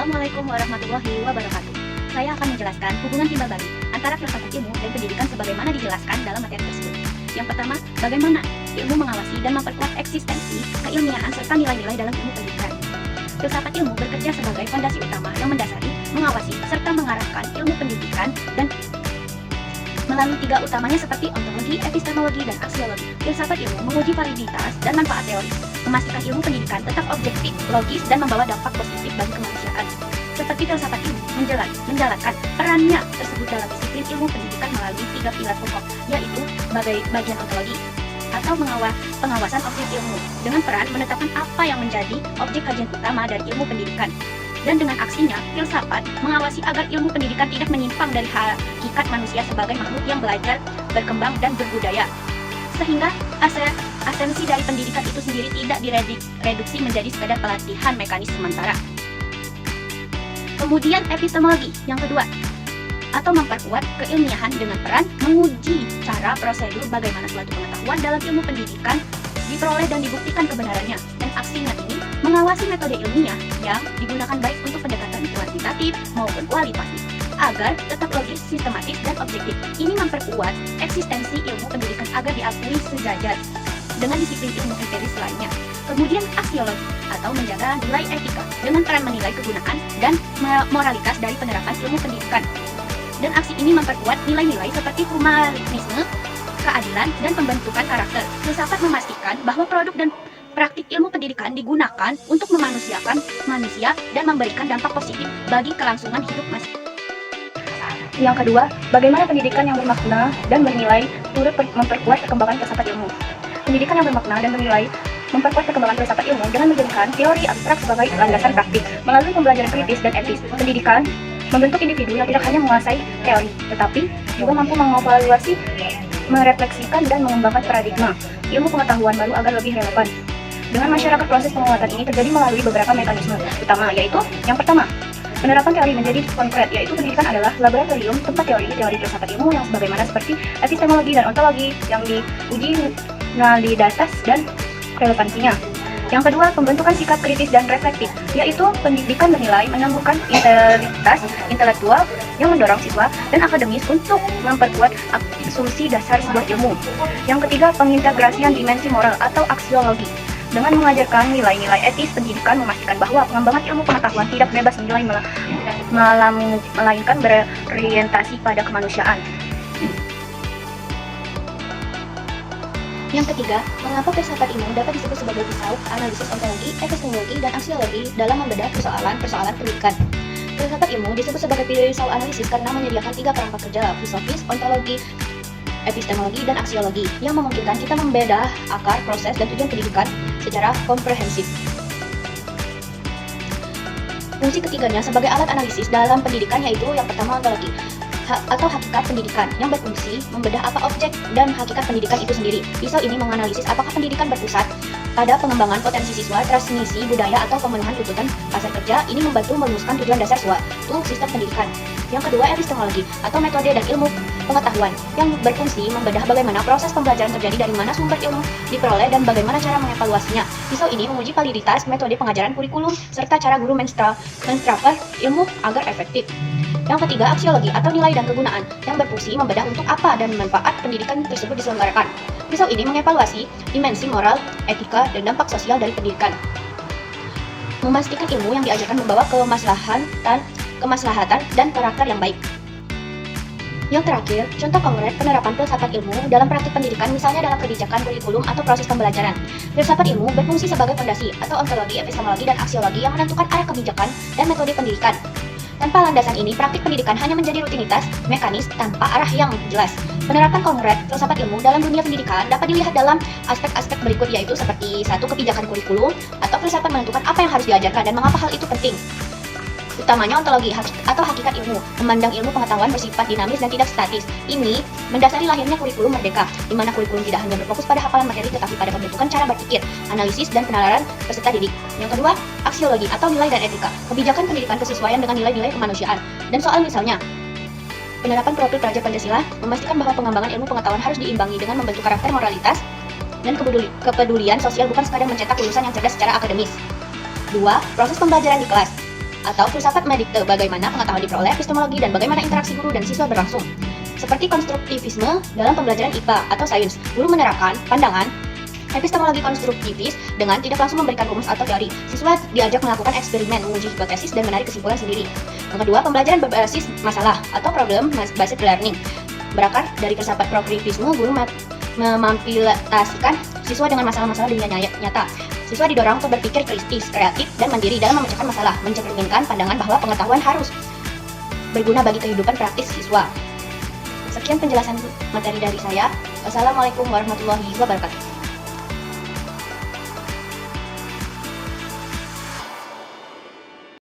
Assalamualaikum warahmatullahi wabarakatuh. Saya akan menjelaskan hubungan timbal balik antara filsafat ilmu dan pendidikan sebagaimana dijelaskan dalam materi tersebut. Yang pertama, bagaimana ilmu mengawasi dan memperkuat eksistensi, keilmiahan, serta nilai-nilai dalam ilmu pendidikan. Filsafat ilmu bekerja sebagai fondasi utama yang mendasari, mengawasi, serta mengarahkan ilmu pendidikan dan melalui tiga utamanya seperti ontologi, epistemologi, dan aksiologi. Filsafat ilmu menguji validitas dan manfaat teori, memastikan ilmu pendidikan tetap objektif, logis, dan membawa dampak positif bagi kemanusiaan. Seperti filsafat ilmu menjalankan perannya tersebut dalam disiplin ilmu pendidikan melalui tiga pilar pokok, yaitu sebagai bagian ontologi atau pengawasan objek ilmu dengan peran menetapkan apa yang menjadi objek kajian utama dari ilmu pendidikan. Dan dengan aksinya, filsafat mengawasi agar ilmu pendidikan tidak menyimpang dari hakikat manusia sebagai makhluk yang belajar, berkembang, dan berbudaya. Sehingga esensi dari pendidikan itu sendiri tidak direduksi menjadi sekadar pelatihan mekanis sementara. Kemudian epistemologi yang kedua, atau memperkuat keilmiahan dengan peran menguji cara prosedur bagaimana suatu pengetahuan dalam ilmu pendidikan diperoleh dan dibuktikan kebenarannya. Dan aksinya ini mengawasi metode ilmiah yang digunakan baik untuk pendekatan kuantitatif maupun kualitatif agar tetap logis, sistematis, dan objektif. Ini memperkuat eksistensi ilmu pendidikan agar diakui sejajar dengan disiplin ilmu empiris lainnya. Kemudian aksiologi atau menjaga nilai etika dengan peran menilai kegunaan dan moralitas dari penerapan ilmu pendidikan. Dan aksi ini memperkuat nilai-nilai seperti humanisme, keadilan, dan pembentukan karakter. Filsafat memastikan bahwa produk dan praktik ilmu pendidikan digunakan untuk memanusiakan manusia dan memberikan dampak positif bagi kelangsungan hidup manusia. Yang kedua, bagaimana pendidikan yang bermakna dan bernilai turut memperkuat perkembangan filsafat ilmu. Pendidikan yang bermakna dan bernilai memperkuat perkembangan filsafat ilmu dengan menjadikan teori abstrak sebagai landasan praktik. Melalui pembelajaran kritis dan etis, pendidikan membentuk individu yang tidak hanya menguasai teori, tetapi juga mampu mengevaluasi, merefleksikan, dan mengembangkan paradigma ilmu pengetahuan baru agar lebih relevan. Dengan masyarakat, proses penguatan ini terjadi melalui beberapa mekanisme utama, yaitu yang pertama, penerapan teori menjadi konkret, yaitu pendidikan adalah laboratorium tempat teori filsafat ilmu yang sebagaimana seperti epistemologi dan ontologi yang diuji validitas dan relevansinya. Yang kedua, pembentukan sikap kritis dan reflektif, yaitu pendidikan bernilai menumbuhkan integritas intelektual yang mendorong siswa dan akademis untuk memperkuat asumsi dasar sebuah ilmu. Yang ketiga, pengintegrasian dimensi moral atau aksiologi. Dengan mengajarkan nilai-nilai etis, pendidikan memastikan bahwa pengembangan ilmu pengetahuan tidak bebas nilai melainkan berorientasi pada kemanusiaan. Yang ketiga, mengapa filsafat ilmu dapat disebut sebagai pisau analisis ontologi, epistemologi, dan aksiologi dalam membedah persoalan pendidikan. Filsafat ilmu disebut sebagai pisau analisis karena menyediakan tiga perangkat kerja, filosofis, ontologi, epistemologi, dan aksiologi, yang memungkinkan kita membedah akar, proses, dan tujuan pendidikan secara komprehensif. Fungsi ketiganya sebagai alat analisis dalam pendidikan yaitu yang pertama ontologi atau hakikat pendidikan yang berfungsi membedah apa objek dan hakikat pendidikan itu sendiri. Pisau ini menganalisis apakah pendidikan berpusat pada pengembangan potensi siswa, transmisi budaya, atau pemenuhan tuntutan pasar kerja. Ini membantu merumuskan tujuan dasar suatu sistem pendidikan. Yang kedua, epistemologi atau metode dan ilmu pengetahuan yang berfungsi membedah bagaimana proses pembelajaran terjadi, dari mana sumber ilmu diperoleh, dan bagaimana cara mengevaluasinya. Pisau ini menguji validitas metode pengajaran, kurikulum, serta cara guru menstrafer ilmu agar efektif. Yang ketiga, aksiologi atau nilai dan kegunaan yang berfungsi membedah untuk apa dan manfaat pendidikan tersebut diselenggarakan. Pisau ini mengevaluasi dimensi moral, etika, dan dampak sosial dari pendidikan. Memastikan ilmu yang diajarkan membawa kemaslahatan dan karakter yang baik. Yang terakhir, contoh konkret penerapan filsafat ilmu dalam praktik pendidikan, misalnya dalam kebijakan, kurikulum, atau proses pembelajaran. Filsafat ilmu berfungsi sebagai fondasi atau ontologi, epistemologi, dan aksiologi yang menentukan arah kebijakan dan metode pendidikan. Tanpa landasan ini, praktik pendidikan hanya menjadi rutinitas, mekanis, tanpa arah yang jelas. Penerapan konkret filsafat ilmu dalam dunia pendidikan dapat dilihat dalam aspek-aspek berikut, yaitu seperti 1. Kebijakan kurikulum atau filsafat menentukan apa yang harus diajarkan dan mengapa hal itu penting. Utamanya ontologi atau hakikat ilmu, memandang ilmu pengetahuan bersifat dinamis dan tidak statis. Ini mendasari lahirnya kurikulum merdeka, di mana kurikulum tidak hanya berfokus pada hafalan materi tetapi pada pembentukan cara berpikir, analisis, dan penalaran peserta didik. Yang kedua, aksiologi atau nilai dan etika, kebijakan pendidikan kesesuaian dengan nilai-nilai kemanusiaan. Dan soal misalnya, penerapan profil pelajar Pancasila memastikan bahwa pengembangan ilmu pengetahuan harus diimbangi dengan membentuk karakter moralitas dan kepedulian sosial, bukan sekadar mencetak lulusan yang cerdas secara akademis. 2. Proses pembelajaran di kelas. Atau filsafat mendikte bagaimana pengetahuan diperoleh, epistemologi, dan bagaimana interaksi guru dan siswa berlangsung. Seperti konstruktivisme dalam pembelajaran IPA atau sains, guru menerapkan pandangan epistemologi konstruktivis dengan tidak langsung memberikan rumus atau teori. Siswa diajak melakukan eksperimen, menguji hipotesis, dan menarik kesimpulan sendiri. Yang kedua, pembelajaran berbasis masalah atau problem-based learning. Berakar dari filsafat progresivisme, guru memampilasikan siswa dengan masalah-masalah dunia nyata. Siswa didorong untuk berpikir kritis, kreatif, dan mandiri dalam memecahkan masalah, mencerminkan pandangan bahwa pengetahuan harus berguna bagi kehidupan praktis siswa. Sekian penjelasan materi dari saya. Wassalamualaikum warahmatullahi wabarakatuh.